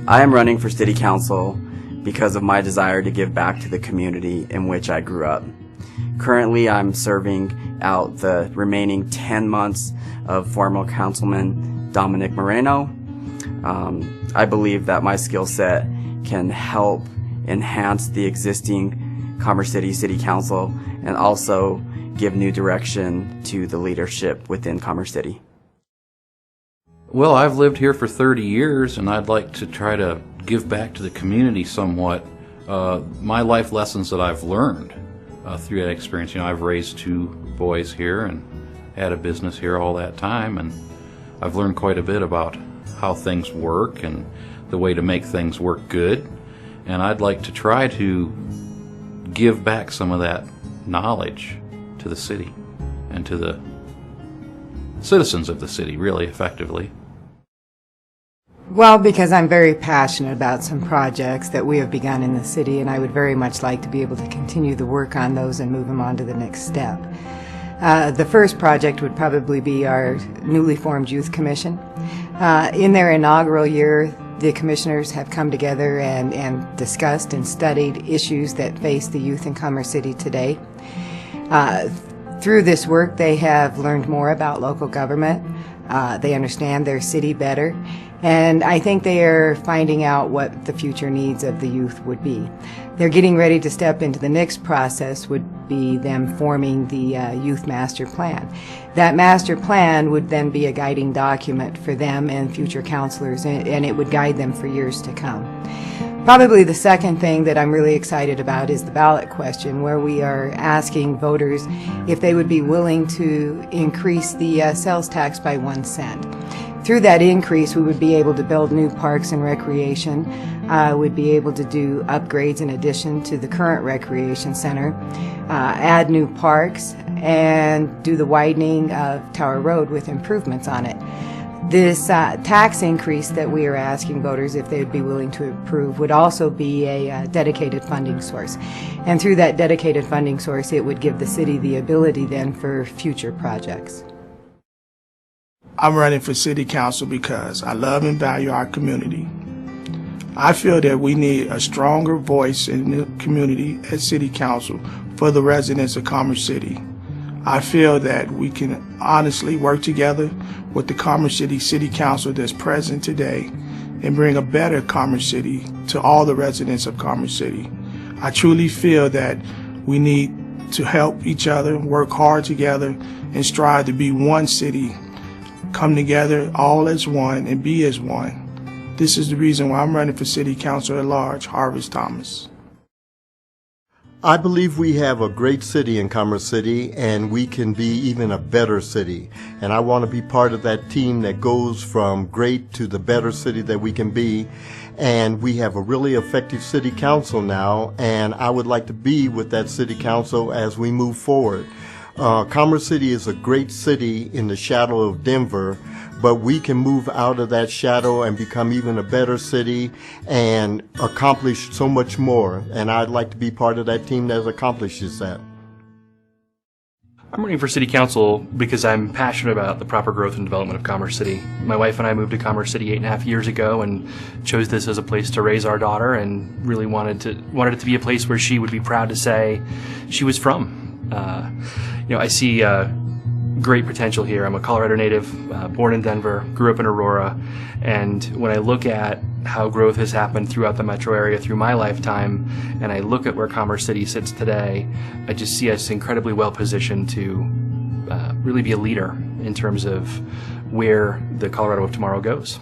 I am running for City Council because of my desire to give back to the community in which I grew up. Currently, I'm serving out the remaining 10 months of former Councilman Dominic Moreno. I believe that my skill set can help enhance the existing Commerce City Council and also give new direction to the leadership within Commerce City. Well, I've lived here for 30 years, and I'd like to try to give back to the community somewhat. My life lessons that I've learned through that experience. I've raised 2 boys here and had a business here all that time, and I've learned quite a bit about how things work and the way to make things work good. And I'd like to try to give back some of that knowledge to the city and to the citizens of the city, really effectively. Well, because I'm very passionate about some projects that we have begun in the city, and I would very much like to be able to continue the work on those and move them on to the next step. The first project would probably be our newly formed Youth Commission. In their inaugural year, the commissioners have come together and discussed and studied issues that face the youth in Commerce City today. Through this work, they have learned more about local government. They understand their city better, and I think they are finding out what the future needs of the youth would be. They're getting ready to step into the next process, would be them forming the Youth Master Plan. That master plan would then be a guiding document for them and future counselors, and it would guide them for years to come. Probably the second thing that I'm really excited about is the ballot question, where we are asking voters if they would be willing to increase the sales tax by 1 cent. Through that increase, we would be able to build new parks and recreation, would be able to do upgrades in addition to the current recreation center, add new parks, and do the widening of Tower Road with improvements on it. This tax increase that we are asking voters if they would be willing to approve would also be a dedicated funding source. And through that dedicated funding source, it would give the city the ability then for future projects. I'm running for City Council because I love and value our community. I feel that we need a stronger voice in the community at City Council for the residents of Commerce City. I feel that we can honestly work together with the Commerce City City Council that's present today and bring a better Commerce City to all the residents of Commerce City. I truly feel that we need to help each other, work hard together, and strive to be one city, come together all as one and be as one. This is the reason why I'm running for City Council at large, Harvest Thomas. I believe we have a great city in Commerce City, and we can be even a better city. And I want to be part of that team that goes from great to the better city that we can be. And we have a really effective city council now, and I would like to be with that city council as we move forward. Commerce City is a great city in the shadow of Denver, but we can move out of that shadow and become even a better city and accomplish so much more. And I'd like to be part of that team that accomplishes that. I'm running for City Council because I'm passionate about the proper growth and development of Commerce City. My wife and I moved to Commerce City 8.5 years ago and chose this as a place to raise our daughter, and really wanted it to be a place where she would be proud to say she was from. I see great potential here. I'm a Colorado native, born in Denver, grew up in Aurora, and when I look at how growth has happened throughout the metro area through my lifetime, and I look at where Commerce City sits today, I just see us incredibly well positioned to really be a leader in terms of where the Colorado of tomorrow goes.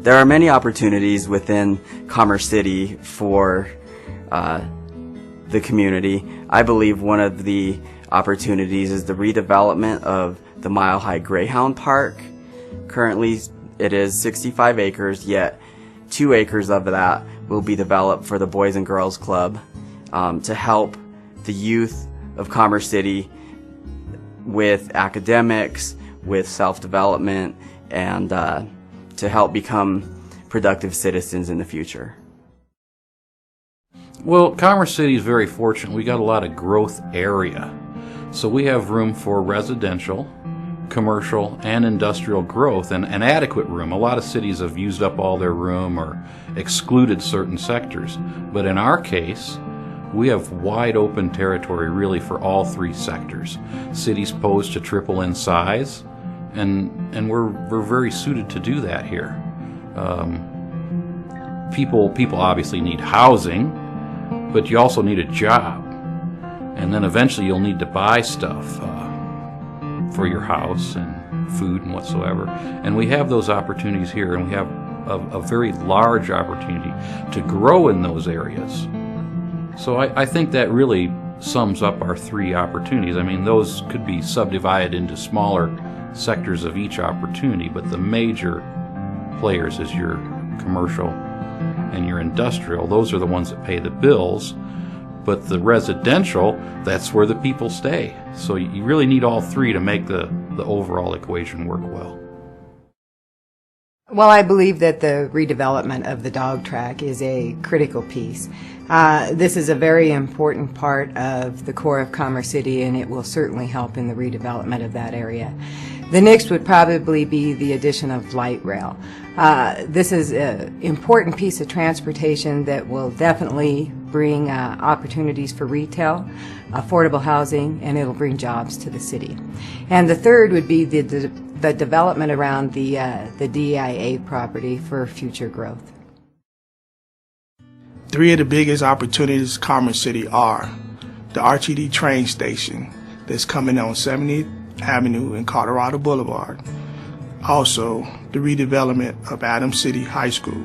There are many opportunities within Commerce City for the community. I believe one of the opportunities is the redevelopment of the Mile High Greyhound Park. Currently it is 65 acres, yet 2 acres of that will be developed for the Boys and Girls Club to help the youth of Commerce City with academics, with self-development, and to help become productive citizens in the future. Well, Commerce City is very fortunate. We got a lot of growth area. So we have room for residential, commercial and industrial growth and adequate room. A lot of cities have used up all their room or excluded certain sectors. But in our case, we have wide open territory really for all three sectors. Cities pose to triple in size, and we're very suited to do that here. People obviously need housing, but you also need a job. And then eventually you'll need to buy stuff for your house and food and whatsoever. And we have those opportunities here, and we have a very large opportunity to grow in those areas. So I think that really sums up our three opportunities. I mean, those could be subdivided into smaller sectors of each opportunity, but the major players is your commercial and your industrial. Those are the ones that pay the bills. But the residential, that's where the people stay. So you really need all three to make the overall equation work well. Well, I believe that the redevelopment of the dog track is a critical piece. This is a very important part of the core of Commerce City, and it will certainly help in the redevelopment of that area. The next would probably be the addition of light rail. This is an important piece of transportation that will definitely bring opportunities for retail, affordable housing, and it'll bring jobs to the city. And the third would be the development around the DIA property for future growth. Three of the biggest opportunities Commerce City are the RTD train station that's coming on 70th Avenue and Colorado Boulevard. Also, the redevelopment of Adams City High School,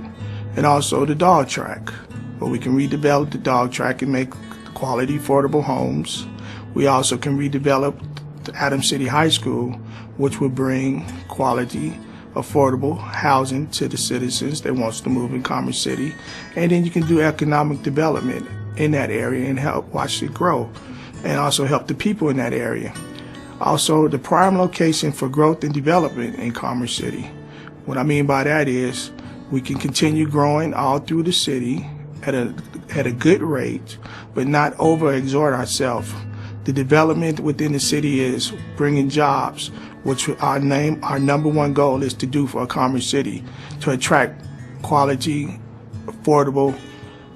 and also the dog track, where we can redevelop the dog track and make quality, affordable homes. We also can redevelop the Adams City High School, which will bring quality, affordable housing to the citizens that wants to move in Commerce City. And then you can do economic development in that area and help watch it grow, and also help the people in that area. Also, the prime location for growth and development in Commerce City. What I mean by that is we can continue growing all through the city at a good rate, but not overexert ourselves. The development within the city is bringing jobs, which our number one goal is to do for Commerce City, to attract quality, affordable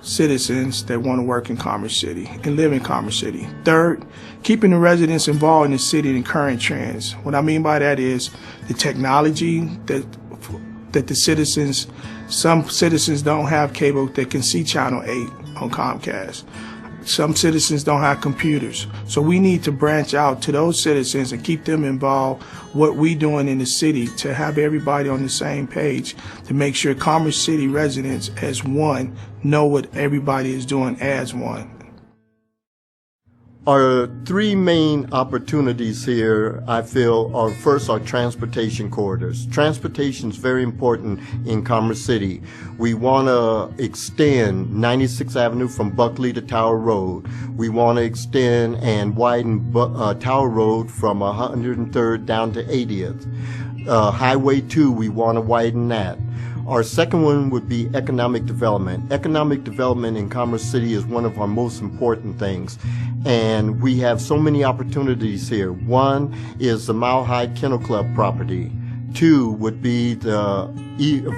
citizens that want to work in Commerce City and live in Commerce City. Third, keeping the residents involved in the city and current trends. What I mean by that is the technology that the citizens, some citizens don't have cable that can see Channel 8 on Comcast. Some citizens don't have computers. So we need to branch out to those citizens and keep them involved what we doing in the city to have everybody on the same page to make sure Commerce City residents as one know what everybody is doing as one. Our three main opportunities here, I feel, are first our transportation corridors. Transportation is very important in Commerce City. We want to extend 96th Avenue from Buckley to Tower Road. We want to extend and widen Tower Road from 103rd down to 80th. Highway 2, we want to widen that. Our second one would be economic development. Economic development in Commerce City is one of our most important things. And we have so many opportunities here. One is the Mile High Kennel Club property. Two would be the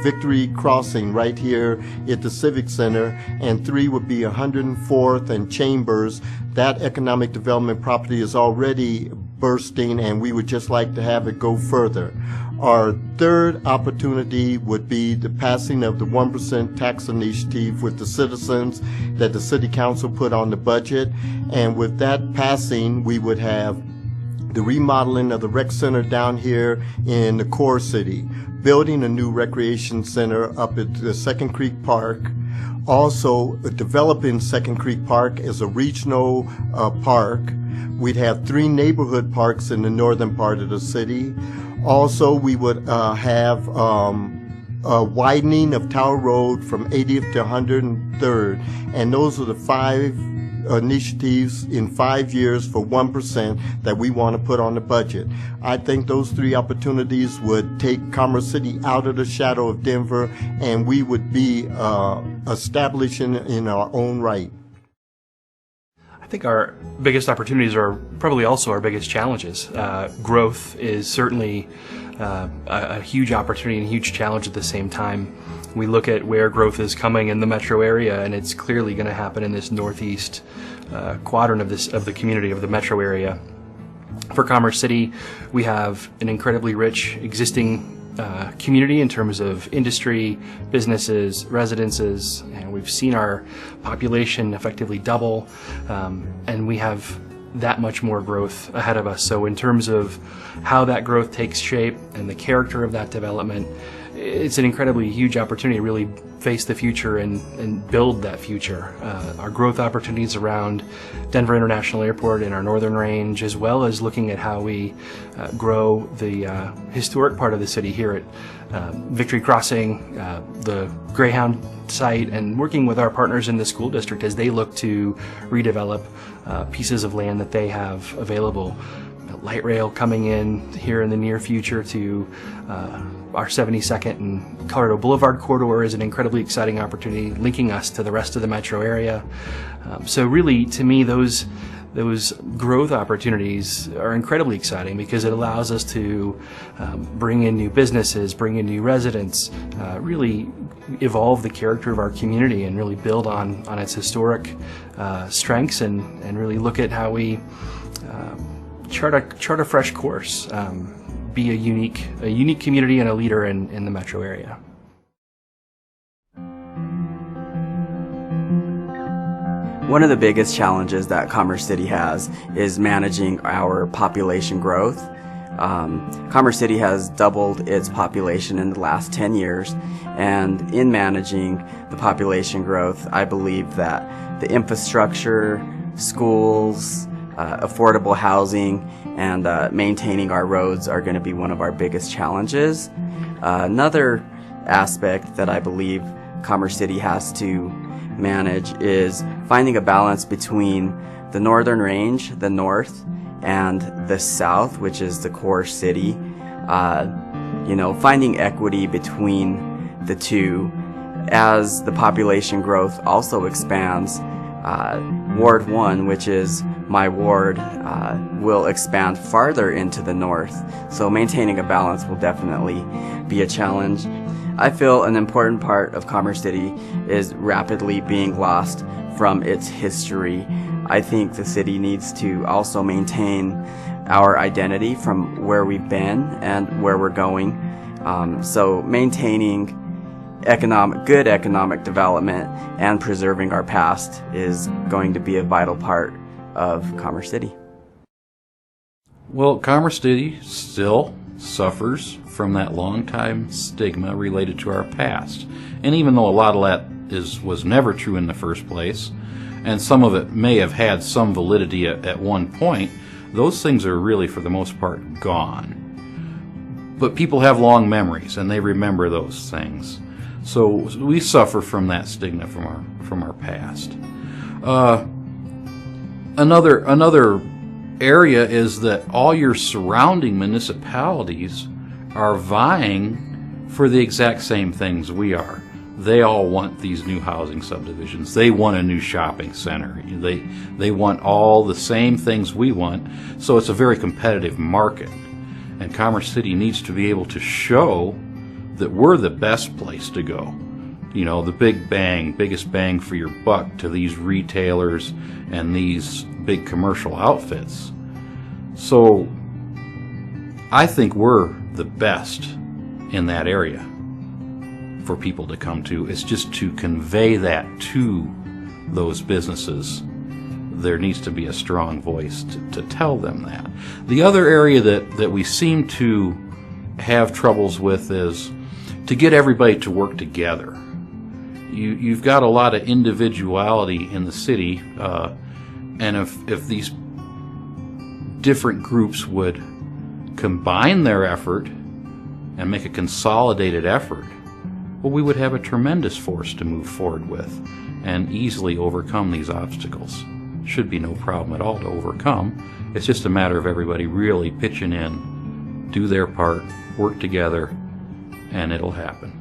Victory Crossing right here at the Civic Center. And three would be 104th and Chambers. That economic development property is already bursting, and we would just like to have it go further. Our third opportunity would be the passing of the 1% tax initiative with the citizens that the City Council put on the budget. And with that passing, we would have the remodeling of the rec center down here in the core city, building a new recreation center up at the Second Creek Park, also developing Second Creek Park as a regional park. We'd have 3 neighborhood parks in the northern part of the city. Also, we would have a widening of Tower Road from 80th to 103rd. And those are the 5 initiatives in 5 years for 1% that we want to put on the budget. I think those 3 opportunities would take Commerce City out of the shadow of Denver, and we would be establishing in our own right. I think our biggest opportunities are probably also our biggest challenges. Growth is certainly a huge opportunity and a huge challenge at the same time. We look at where growth is coming in the metro area, and it's clearly going to happen in this northeast quadrant of the community of the metro area. For Commerce City, we have an incredibly rich existing community in terms of industry, businesses, residences, and we've seen our population effectively double, and we have that much more growth ahead of us. So in terms of how that growth takes shape and the character of that development, it's an incredibly huge opportunity to really face the future and build that future. Our growth opportunities around Denver International Airport and our northern range, as well as looking at how we grow the historic part of the city here at Victory Crossing, the Greyhound site, and working with our partners in the school district as they look to redevelop pieces of land that they have available. Light rail coming in here in the near future to our 72nd and Colorado Boulevard corridor is an incredibly exciting opportunity, linking us to the rest of the metro area. So really, to me, those growth opportunities are incredibly exciting because it allows us to bring in new businesses, bring in new residents, really evolve the character of our community and really build on its historic strengths and really look at how we chart a fresh course, be a unique community and a leader in the metro area. One of the biggest challenges that Commerce City has is managing our population growth. Commerce City has doubled its population in the last 10 years, and in managing the population growth, I believe that the infrastructure, schools, affordable housing, and maintaining our roads are going to be one of our biggest challenges. Another aspect that I believe Commerce City has to manage is finding a balance between the northern range, the north, and the south, which is the core city. Finding equity between the two. As the population growth also expands, Ward 1, which is my ward, will expand farther into the north. So maintaining a balance will definitely be a challenge. I feel an important part of Commerce City is rapidly being lost from its history. I think the city needs to also maintain our identity from where we've been and where we're going. So maintaining good economic development and preserving our past is going to be a vital part of Commerce City. Well, Commerce City still suffers from that long-time stigma related to our past. And even though a lot of that was never true in the first place, and some of it may have had some validity at one point, those things are really, for the most part, gone. But people have long memories, and they remember those things. So we suffer from that stigma from our past. Another area is that all your surrounding municipalities are vying for the exact same things we are. They all want these new housing subdivisions. They want a new shopping center. They want all the same things we want. So it's a very competitive market. And Commerce City needs to be able to show that we're the best place to go. You know, the biggest bang for your buck to these retailers and these big commercial outfits. So I think we're the best in that area for people to come to. It's just to convey that to those businesses. There needs to be a strong voice to tell them that. The other area that we seem to have troubles with is to get everybody to work together. You've got a lot of individuality in the city, and if these different groups would combine their effort and make a consolidated effort, well, we would have a tremendous force to move forward with and easily overcome these obstacles. Should be no problem at all to overcome. It's just a matter of everybody really pitching in, do their part, work together, and it'll happen.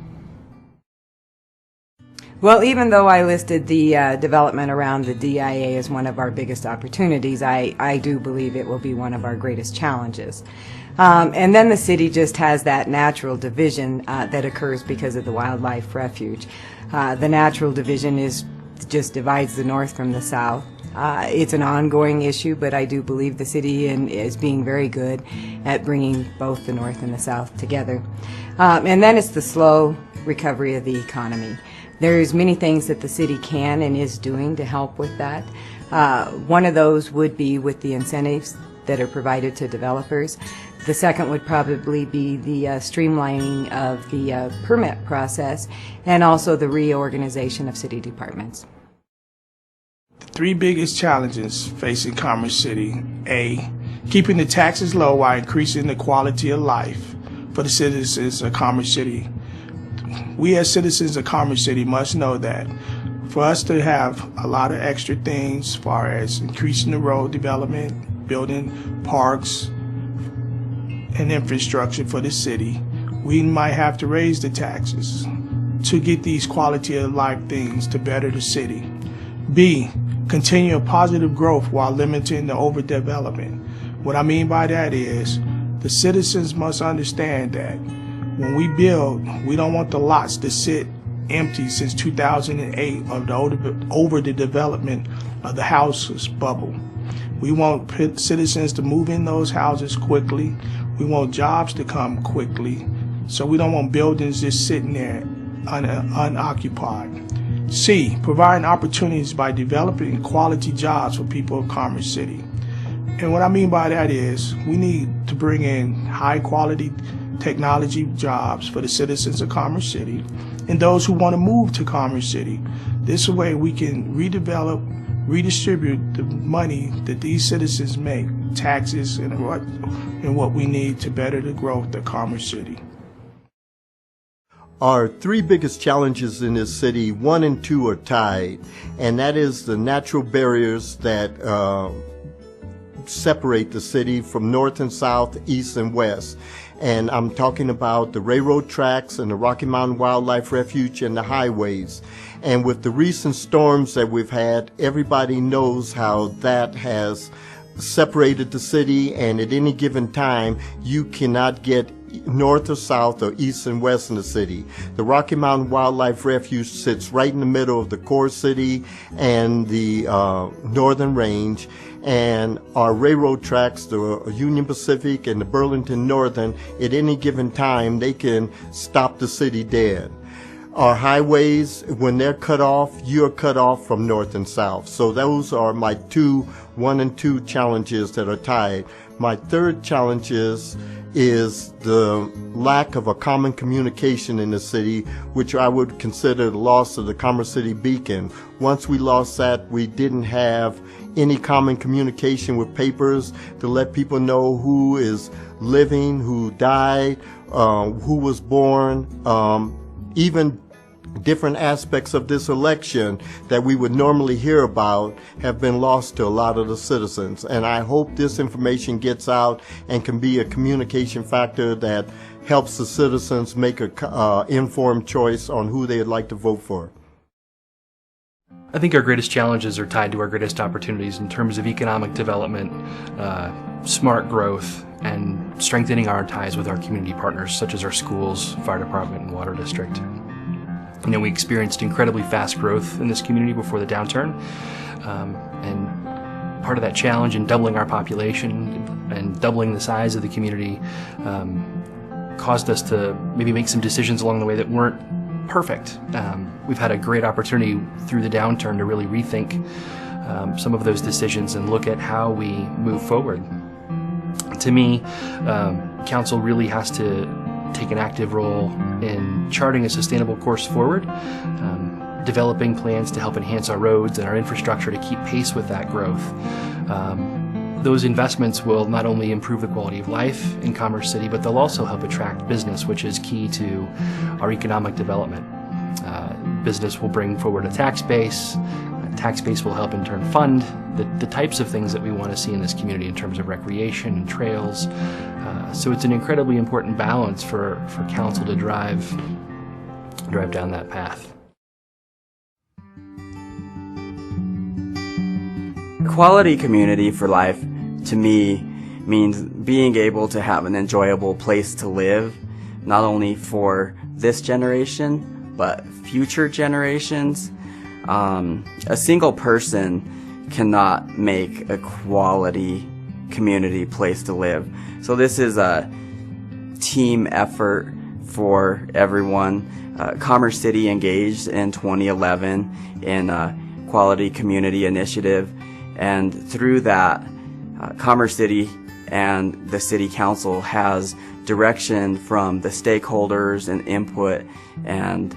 Well, even though I listed the development around the DIA as one of our biggest opportunities, I do believe it will be one of our greatest challenges. And then the city just has that natural division that occurs because of the wildlife refuge. The natural division just divides the north from the south. It's an ongoing issue, but I do believe the city is being very good at bringing both the north and the south together. And then it's the slow recovery of the economy. There's many things that the city can and is doing to help with that. One of those would be with the incentives that are provided to developers. The second would probably be the streamlining of the permit process and also the reorganization of city departments. The three biggest challenges facing Commerce City: A, keeping the taxes low while increasing the quality of life for the citizens of Commerce City. We as citizens of Commerce City must know that for us to have a lot of extra things as far as increasing the road development, building parks and infrastructure for the city, we might have to raise the taxes to get these quality of life things to better the city. B, continue a positive growth while limiting the overdevelopment. What I mean by that is the citizens must understand that when we build, we don't want the lots to sit empty since 2008 of over the development of the houses bubble. We want citizens to move in those houses quickly. We want jobs to come quickly. So we don't want buildings just sitting there unoccupied. C, providing opportunities by developing quality jobs for people of Commerce City. And what I mean by that is we need to bring in high quality technology jobs for the citizens of Commerce City and those who want to move to Commerce City. This way we can redevelop, redistribute the money that these citizens make, taxes and what we need to better the growth of Commerce City. Our three biggest challenges in this city, 1 and 2 are tied, and that is the natural barriers that separate the city from north and south, east and west. And I'm talking about the railroad tracks and the Rocky Mountain Wildlife Refuge and the highways. And with the recent storms that we've had, everybody knows how that has separated the city, and at any given time, you cannot get north or south or east and west in the city. The Rocky Mountain Wildlife Refuge sits right in the middle of the core city and the northern range, and our railroad tracks, the Union Pacific and the Burlington Northern, at any given time they can stop the city dead. Our highways, when they're cut off, you're cut off from north and south. So those are my 1 and 2 challenges that are tied. My third challenge is the lack of a common communication in the city, which I would consider the loss of the Commerce City Beacon. Once we lost that, we didn't have any common communication with papers to let people know who is living, who died, who was born, even different aspects of this election that we would normally hear about have been lost to a lot of the citizens. And I hope this information gets out and can be a communication factor that helps the citizens make a informed choice on who they'd like to vote for. I think our greatest challenges are tied to our greatest opportunities in terms of economic development, smart growth, and strengthening our ties with our community partners, such as our schools, fire department, and water district. You know, we experienced incredibly fast growth in this community before the downturn, and part of that challenge in doubling our population and doubling the size of the community caused us to maybe make some decisions along the way that weren't perfect. We've had a great opportunity through the downturn to really rethink some of those decisions and look at how we move forward. To me, council really has to take an active role in charting a sustainable course forward, developing plans to help enhance our roads and our infrastructure to keep pace with that growth. Those investments will not only improve the quality of life in Commerce City, but they'll also help attract business, which is key to our economic development. Business will bring forward a tax base. Tax base will help in turn fund the types of things that we want to see in this community in terms of recreation and trails. So it's an incredibly important balance for council to drive down that path. Quality community for life, to me, means being able to have an enjoyable place to live, not only for this generation, but future generations. A single person cannot make a quality community place to live. So this is a team effort for everyone. Commerce City engaged in 2011 in a Quality Community Initiative, and through that, Commerce City and the City Council has direction from the stakeholders and input and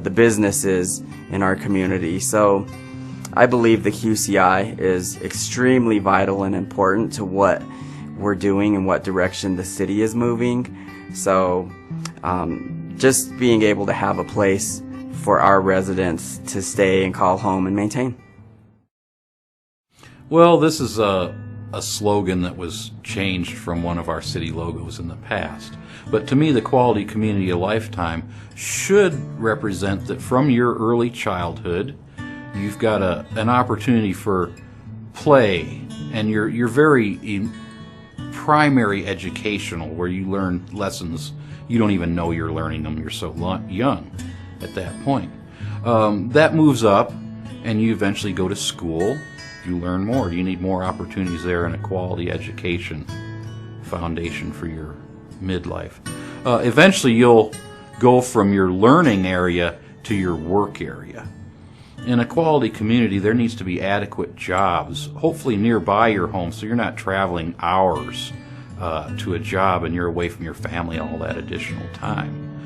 the businesses in our community. So I believe the QCI is extremely vital and important to what we're doing and what direction the city is moving. So just being able to have a place for our residents to stay and call home and maintain. Well, this is a slogan that was changed from one of our city logos in the past. But to me, the Quality Community a Lifetime should represent that from your early childhood, you've got an opportunity for play, and your very primary educational, where you learn lessons you don't even know you're learning them. You're so young at that point. That moves up, and you eventually go to school. You learn more. You need more opportunities there and a quality education foundation for your midlife. Eventually, you'll go from your learning area to your work area. In a quality community, there needs to be adequate jobs, hopefully nearby your home, so you're not traveling hours to a job and you're away from your family all that additional time.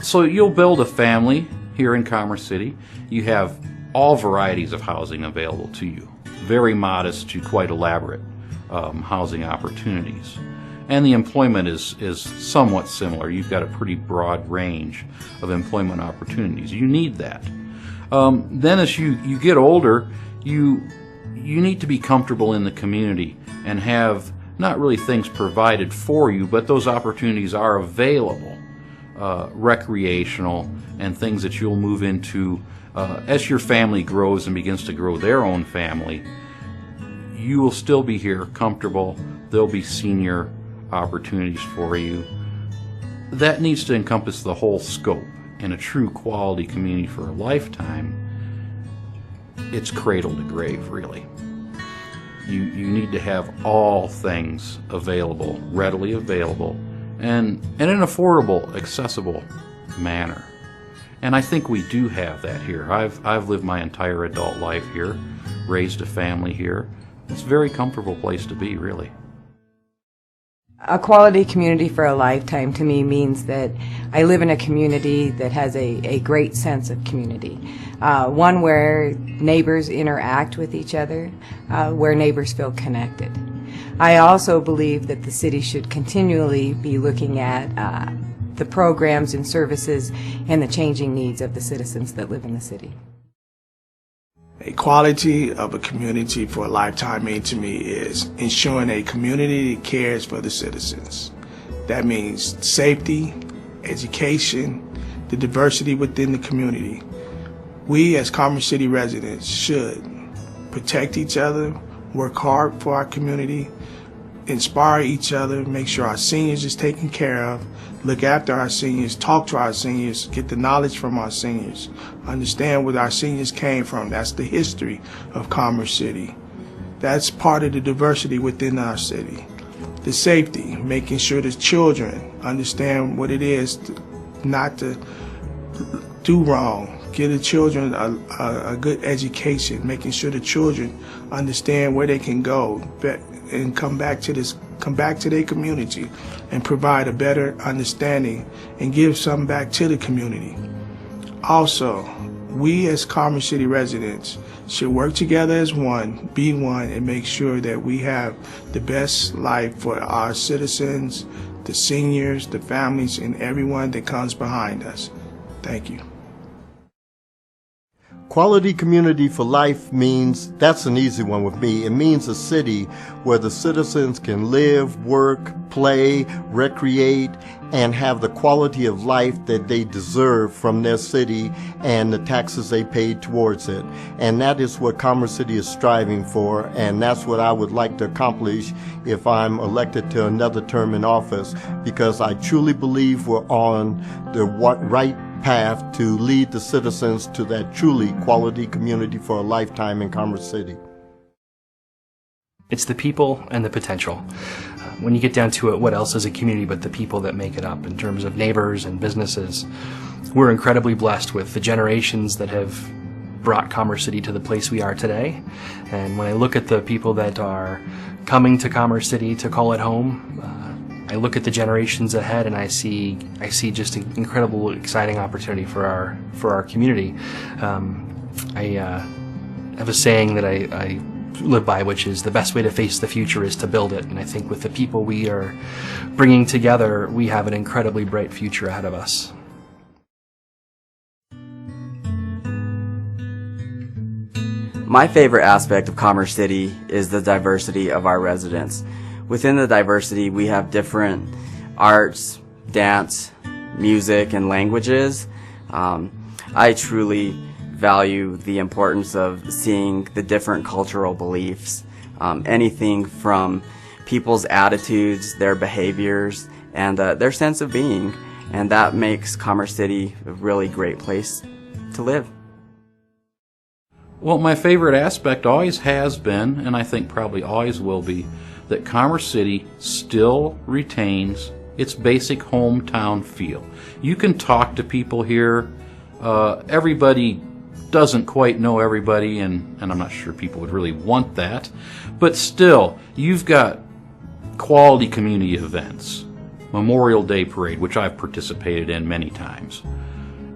So you'll build a family here in Commerce City. You have all varieties of housing available to you, very modest to quite elaborate housing opportunities. And the employment is somewhat similar. You've got a pretty broad range of employment opportunities. You need that. Then as you get older, you need to be comfortable in the community and have not really things provided for you, but those opportunities are available, recreational and things that you'll move into as your family grows and begins to grow their own family. You will still be here comfortable. There'll be senior opportunities for you. That needs to encompass the whole scope. In a true quality community for a lifetime, it's cradle to grave, really. You need to have all things available, readily available, and in an affordable, accessible manner. And I think we do have that here. I've lived my entire adult life here, raised a family here. It's a very comfortable place to be, really. A quality community for a lifetime to me means that I live in a community that has a great sense of community. One where neighbors interact with each other, where neighbors feel connected. I also believe that the city should continually be looking at the programs and services and the changing needs of the citizens that live in the city. A quality of a community for a lifetime mean to me is ensuring a community that cares for the citizens. That means safety, education, the diversity within the community. We as Commerce City residents should protect each other, work hard for our community, inspire each other, make sure our seniors is taken care of, look after our seniors, talk to our seniors, get the knowledge from our seniors, understand where our seniors came from. That's the history of Commerce City. That's part of the diversity within our city. The safety, making sure the children understand what it is not to do wrong. Give the children a good education, making sure the children understand where they can go and come back to their community and provide a better understanding and give some back to the community. Also, we as Commerce City residents should work together as one, be one, and make sure that we have the best life for our citizens, the seniors, the families, and everyone that comes behind us. Thank you. Quality community for life means, that's an easy one with me, it means a city where the citizens can live, work, play, recreate, and have the quality of life that they deserve from their city and the taxes they pay towards it. And that is what Commerce City is striving for, and that's what I would like to accomplish if I'm elected to another term in office, because I truly believe we're on the right path to lead the citizens to that truly quality community for a lifetime in Commerce City. It's the people and the potential. When you get down to it, what else is a community but the people that make it up in terms of neighbors and businesses? We're incredibly blessed with the generations that have brought Commerce City to the place we are today. And when I look at the people that are coming to Commerce City to call it home, I look at the generations ahead and I see just an incredible, exciting opportunity for our community. I have a saying that I live by, which is the best way to face the future is to build it. And I think with the people we are bringing together, we have an incredibly bright future ahead of us. My favorite aspect of Commerce City is the diversity of our residents. Within the diversity, we have different arts, dance, music, and languages. I truly value the importance of seeing the different cultural beliefs, anything from people's attitudes, their behaviors, and their sense of being. And that makes Commerce City a really great place to live. Well, my favorite aspect always has been, and I think probably always will be, that Commerce City still retains its basic hometown feel. You can talk to people here. Everybody doesn't quite know everybody, and I'm not sure people would really want that. But still, you've got quality community events. Memorial Day Parade, which I've participated in many times.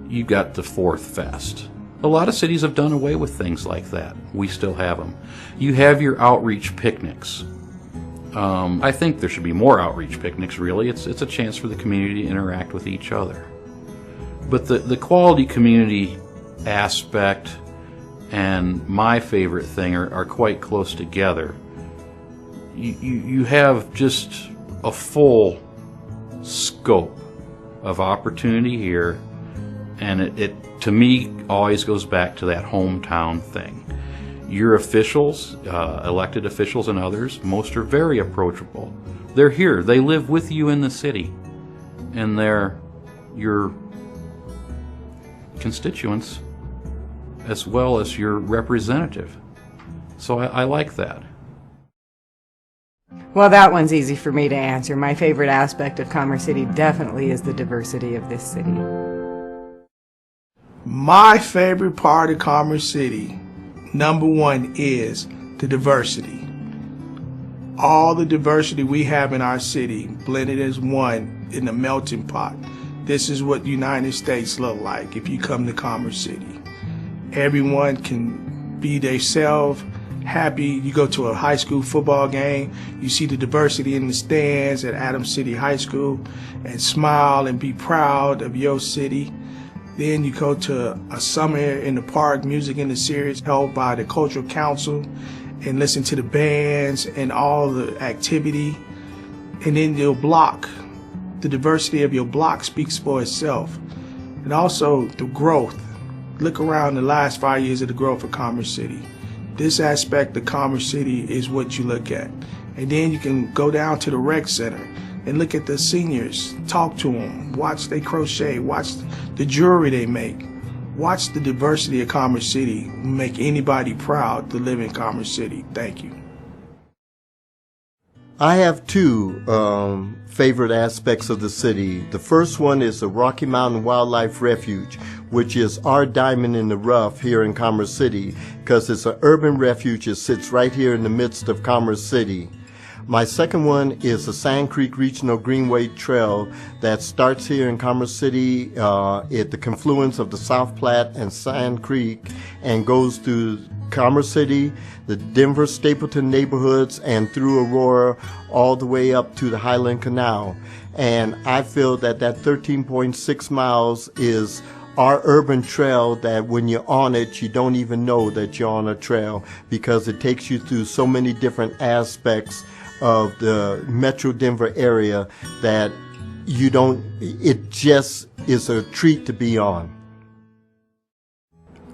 You've got the Fourth Fest. A lot of cities have done away with things like that. We still have them. You have your outreach picnics. I think there should be more outreach picnics, really. It's a chance for the community to interact with each other. But the quality community aspect and my favorite thing are quite close together. You have just a full scope of opportunity here, and it to me always goes back to that hometown thing. Your officials, elected officials and others, most are very approachable. They're here. They live with you in the city. And they're your constituents as well as your representative. So I like that. Well, that one's easy for me to answer. My favorite aspect of Commerce City definitely is the diversity of this city. My favorite part of Commerce City, number one, is the diversity. All the diversity we have in our city blended as one in the melting pot. This is what the United States look like if you come to Commerce City. Everyone can be themselves, happy. You go to a high school football game, you see the diversity in the stands at Adams City High School and smile and be proud of your city. Then you go to a summer in the park, music in the series held by the Cultural Council, and listen to the bands and all the activity. And then your block, the diversity of your block speaks for itself. And also the growth. Look around the last 5 years of the growth of Commerce City. This aspect of Commerce City is what you look at. And then you can go down to the rec center and look at the seniors, talk to them, watch they crochet, watch the jewelry they make. Watch the diversity of Commerce City make anybody proud to live in Commerce City. Thank you. I have two favorite aspects of the city. The first one is the Rocky Mountain Wildlife Refuge, which is our diamond in the rough here in Commerce City, because it's an urban refuge. It sits right here in the midst of Commerce City. My second one is the Sand Creek Regional Greenway Trail that starts here in Commerce City at the confluence of the South Platte and Sand Creek and goes through Commerce City, the Denver Stapleton neighborhoods, and through Aurora all the way up to the Highland Canal. And I feel that 13.6 miles is our urban trail that when you're on it, you don't even know that you're on a trail because it takes you through so many different aspects of the Metro Denver area that it just is a treat to be on.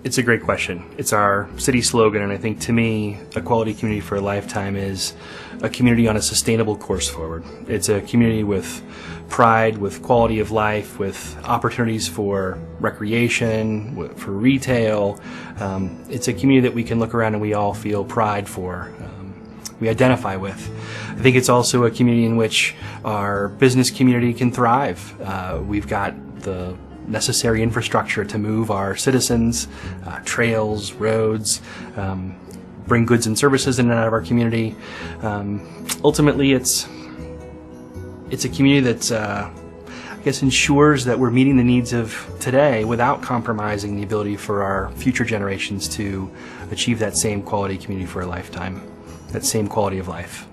It's a great question. It's our city slogan, and I think to me, a quality community for a lifetime is a community on a sustainable course forward. It's a community with pride, with quality of life, with opportunities for recreation, for retail. It's a community that we can look around and we all feel pride for. We identify with. I think it's also a community in which our business community can thrive. We've got the necessary infrastructure to move our citizens, trails, roads, bring goods and services in and out of our community. Ultimately, it's a community that I guess ensures that we're meeting the needs of today without compromising the ability for our future generations to achieve that same quality community for a lifetime, that same quality of life.